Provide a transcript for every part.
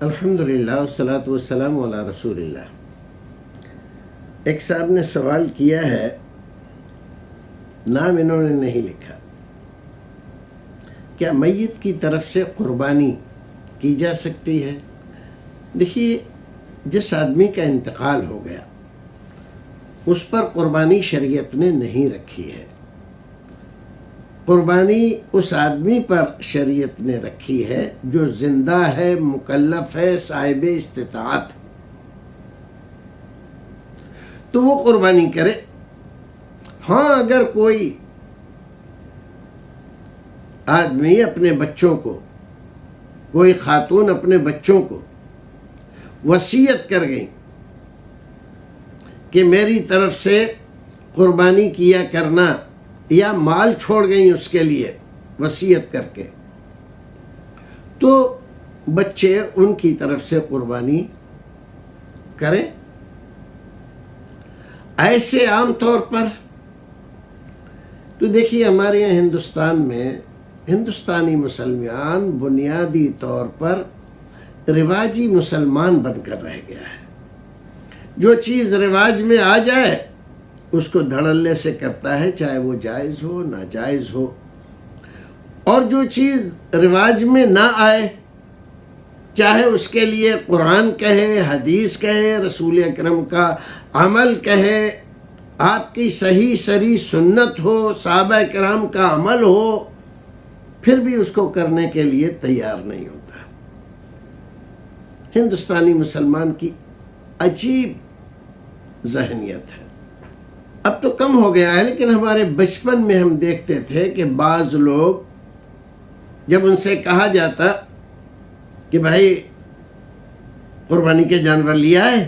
الحمدللہ والصلاۃ والسلام علی رسول اللہ۔ ایک صاحب نے سوال کیا ہے، نام انہوں نے نہیں لکھا، کیا میت کی طرف سے قربانی کی جا سکتی ہے؟ دیکھیے، جس آدمی کا انتقال ہو گیا اس پر قربانی شریعت نے نہیں رکھی ہے۔ قربانی اس آدمی پر شریعت نے رکھی ہے جو زندہ ہے، مکلف ہے، صاحب استطاعت ہے، تو وہ قربانی کرے۔ ہاں، اگر کوئی آدمی اپنے بچوں کو، کوئی خاتون اپنے بچوں کو وصیت کر گئی کہ میری طرف سے قربانی کیا کرنا، یا مال چھوڑ گئی اس کے لیے وصیت کر کے، تو بچے ان کی طرف سے قربانی کریں۔ ایسے عام طور پر تو دیکھیے ہمارے یہاں ہندوستان میں ہندوستانی مسلمان بنیادی طور پر رواجی مسلمان بن کر رہ گیا ہے۔ جو چیز رواج میں آ جائے اس کو دھڑلے سے کرتا ہے، چاہے وہ جائز ہو ناجائز ہو، اور جو چیز رواج میں نہ آئے، چاہے اس کے لیے قرآن کہے، حدیث کہے، رسول اکرم کا عمل کہے، آپ کی صحیح سری سنت ہو، صحابہ کرام کا عمل ہو، پھر بھی اس کو کرنے کے لیے تیار نہیں ہوتا۔ ہندوستانی مسلمان کی عجیب ذہنیت ہے۔ اب تو کم ہو گیا ہے، لیکن ہمارے بچپن میں ہم دیکھتے تھے کہ بعض لوگ جب ان سے کہا جاتا کہ بھائی قربانی کے جانور لیا ہے،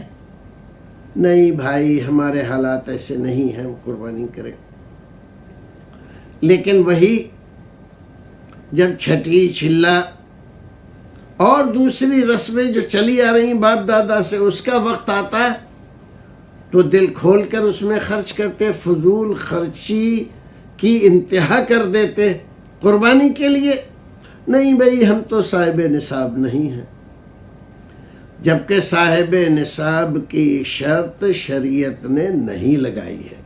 نہیں بھائی ہمارے حالات ایسے نہیں ہیں، ہم قربانی کریں۔ لیکن وہی جب چھٹی چلا اور دوسری رسمیں جو چلی آ رہی ہیں باپ دادا سے، اس کا وقت آتا ہے تو دل کھول کر اس میں خرچ کرتے، فضول خرچی کی انتہا کر دیتے قربانی کے لیے۔ نہیں بھائی ہم تو صاحب نصاب نہیں ہیں، جبکہ صاحب نصاب کی شرط شریعت نے نہیں لگائی ہے۔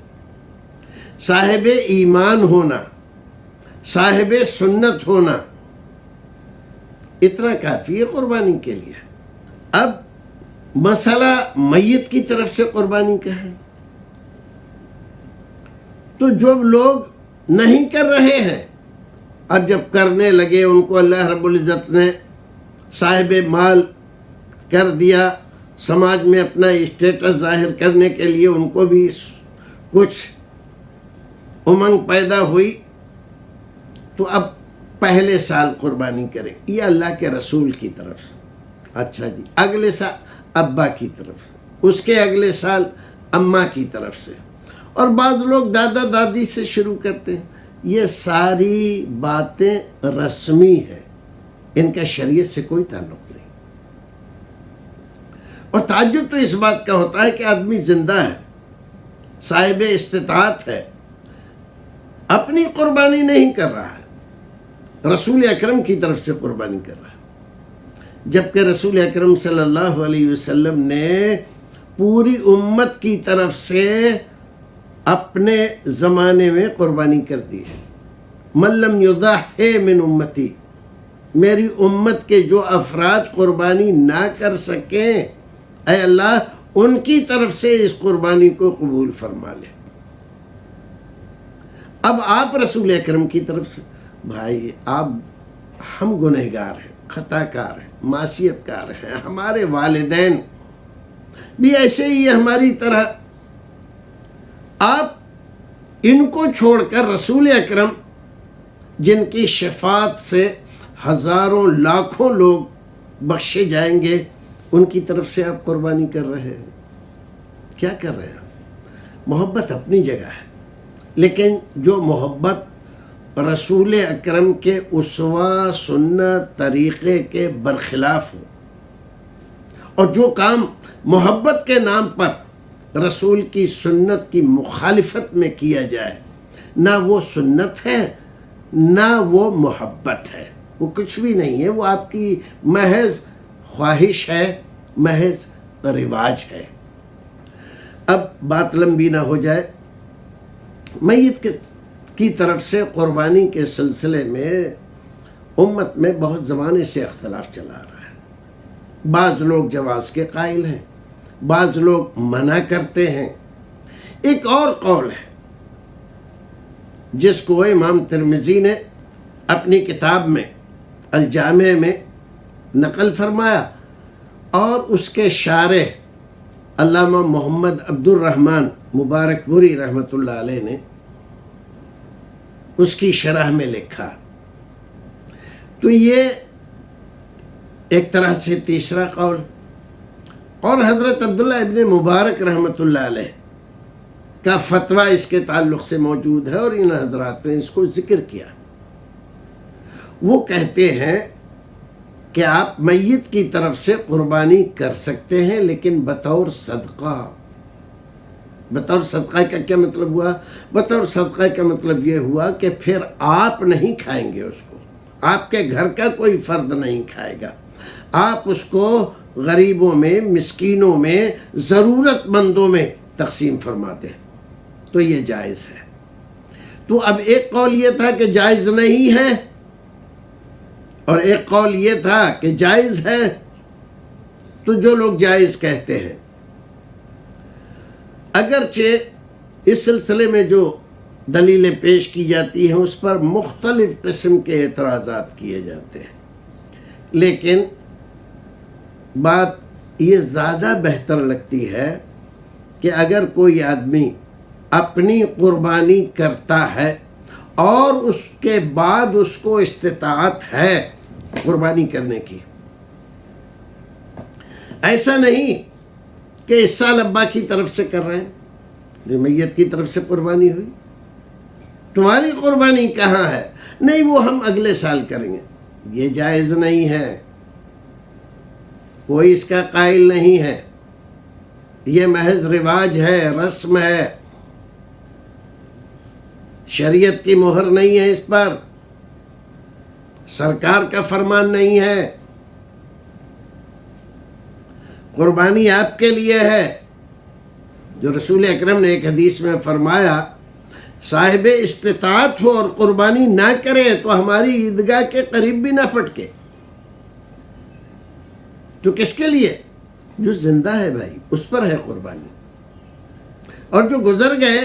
صاحب ایمان ہونا، صاحب سنت ہونا اتنا کافی ہے قربانی کے لیے۔ اب مسئلہ میت کی طرف سے قربانی کا ہے، تو جو لوگ نہیں کر رہے ہیں، اب جب کرنے لگے ان کو اللہ رب العزت نے صاحب مال کر دیا، سماج میں اپنا اسٹیٹس ظاہر کرنے کے لیے ان کو بھی کچھ امنگ پیدا ہوئی، تو اب پہلے سال قربانی کریں، یہ اللہ کے رسول کی طرف سے، اچھا جی، اگلے سال ابا کی طرف سے، اس کے اگلے سال اماں کی طرف سے، اور بعض لوگ دادا دادی سے شروع کرتے ہیں۔ یہ ساری باتیں رسمی ہیں، ان کا شریعت سے کوئی تعلق نہیں۔ اور تعجب تو اس بات کا ہوتا ہے کہ آدمی زندہ ہے، صاحب استطاعت ہے، اپنی قربانی نہیں کر رہا ہے، رسول اکرم کی طرف سے قربانی کر رہا ہے، جبکہ رسول اکرم صلی اللہ علیہ وسلم نے پوری امت کی طرف سے اپنے زمانے میں قربانی کر دی ہے۔ من لم یضحی من امتی، میری امت کے جو افراد قربانی نہ کر سکیں، اے اللہ ان کی طرف سے اس قربانی کو قبول فرما لے۔ اب آپ رسول اکرم کی طرف سے، بھائی آپ، ہم گنہگار ہیں، خطا کار ہیں، معصیت کار ہیں، ہمارے والدین بھی ایسے ہی ہماری طرح، آپ ان کو چھوڑ کر رسول اکرم جن کی شفاعت سے ہزاروں لاکھوں لوگ بخشے جائیں گے، ان کی طرف سے آپ قربانی کر رہے ہیں۔ کیا کر رہے ہیں؟ محبت اپنی جگہ ہے، لیکن جو محبت رسول اکرم کے اسوہ سنت طریقے کے برخلاف ہو، اور جو کام محبت کے نام پر رسول کی سنت کی مخالفت میں کیا جائے، نہ وہ سنت ہے نہ وہ محبت ہے، وہ کچھ بھی نہیں ہے، وہ آپ کی محض خواہش ہے، محض رواج ہے۔ اب بات لمبی نہ ہو جائے، میت کی طرف سے قربانی کے سلسلے میں امت میں بہت زمانے سے اختلاف چلا رہا ہے۔ بعض لوگ جواز کے قائل ہیں، بعض لوگ منع کرتے ہیں۔ ایک اور قول ہے جس کو امام ترمذی نے اپنی کتاب میں الجامع میں نقل فرمایا، اور اس کے شارح علامہ محمد عبد الرحمن مبارک پوری رحمۃ اللہ علیہ نے اس کی شرح میں لکھا۔ تو یہ ایک طرح سے تیسرا قول، اور حضرت عبداللہ ابن مبارک رحمۃ اللہ علیہ کا فتویٰ اس کے تعلق سے موجود ہے، اور ان حضرات نے اس کو ذکر کیا۔ وہ کہتے ہیں کہ آپ میت کی طرف سے قربانی کر سکتے ہیں، لیکن بطور صدقہ۔ بطور صدقہ کا کیا مطلب ہوا؟ بطور صدقہ کا مطلب یہ ہوا کہ پھر آپ نہیں کھائیں گے اس کو، آپ کے گھر کا کوئی فرد نہیں کھائے گا، آپ اس کو غریبوں میں، مسکینوں میں، ضرورت مندوں میں تقسیم فرماتے ہیں، تو یہ جائز ہے۔ تو اب ایک قول یہ تھا کہ جائز نہیں ہے، اور ایک قول یہ تھا کہ جائز ہے۔ تو جو لوگ جائز کہتے ہیں، اگرچہ اس سلسلے میں جو دلیلیں پیش کی جاتی ہیں اس پر مختلف قسم کے اعتراضات کیے جاتے ہیں، لیکن بات یہ زیادہ بہتر لگتی ہے کہ اگر کوئی آدمی اپنی قربانی کرتا ہے اور اس کے بعد اس کو استطاعت ہے قربانی کرنے کی، ایسا نہیں کہ اس سال ابا کی طرف سے کر رہے ہیں، میت کی طرف سے قربانی ہوئی، تمہاری قربانی کہاں ہے؟ نہیں، وہ ہم اگلے سال کریں گے۔ یہ جائز نہیں ہے، کوئی اس کا قائل نہیں ہے، یہ محض رواج ہے، رسم ہے، شریعت کی مہر نہیں ہے اس پر، سرکار کا فرمان نہیں ہے۔ قربانی آپ کے لیے ہے، جو رسول اکرم نے ایک حدیث میں فرمایا، صاحب استطاعت ہو اور قربانی نہ کرے تو ہماری عیدگاہ کے قریب بھی نہ پٹکے۔ تو کس کے لیے؟ جو زندہ ہے بھائی، اس پر ہے قربانی، اور جو گزر گئے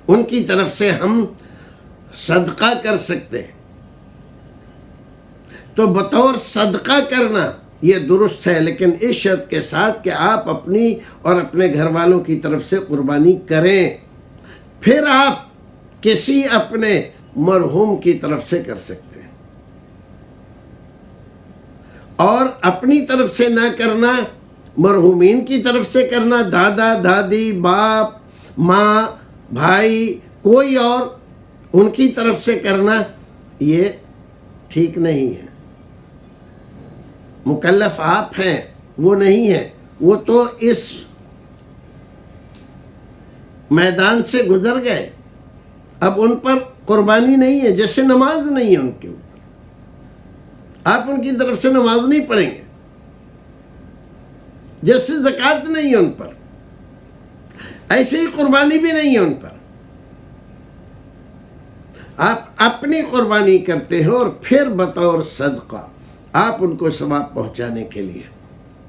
ان کی طرف سے ہم صدقہ کر سکتے ہیں۔ تو بطور صدقہ کرنا یہ درست ہے، لیکن اس شرط کے ساتھ کہ آپ اپنی اور اپنے گھر والوں کی طرف سے قربانی کریں، پھر آپ کسی اپنے مرحوم کی طرف سے کر سکتے ہیں، اور اپنی طرف سے نہ کرنا، مرحومین کی طرف سے کرنا، دادا دادی، باپ ماں بھائی، کوئی اور ان کی طرف سے کرنا، یہ ٹھیک نہیں ہے۔ مکلف آپ ہیں، وہ نہیں ہیں، وہ تو اس میدان سے گزر گئے، اب ان پر قربانی نہیں ہے، جیسے نماز نہیں ہے ان کے اوپر، آپ ان کی طرف سے نماز نہیں پڑھیں گے، جیسے زکوٰۃ نہیں ہے ان پر، ایسے ہی قربانی بھی نہیں ہے ان پر۔ آپ اپنی قربانی کرتے ہیں، اور پھر بطور صدقہ آپ ان کو ثواب پہنچانے کے لیے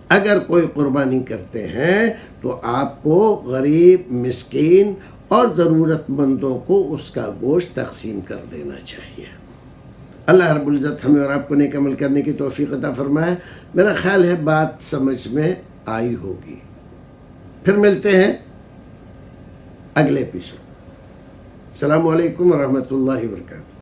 اگر کوئی قربانی کرتے ہیں تو آپ کو غریب، مسکین اور ضرورت مندوں کو اس کا گوشت تقسیم کر دینا چاہیے۔ اللہ رب العزت ہمیں اور آپ کو نیک عمل کرنے کی توفیق عطا فرمائے۔ میرا خیال ہے بات سمجھ میں آئی ہوگی۔ پھر ملتے ہیں اگلے ایپیسوڈ۔ السلام علیکم ورحمۃ اللہ وبرکاتہ۔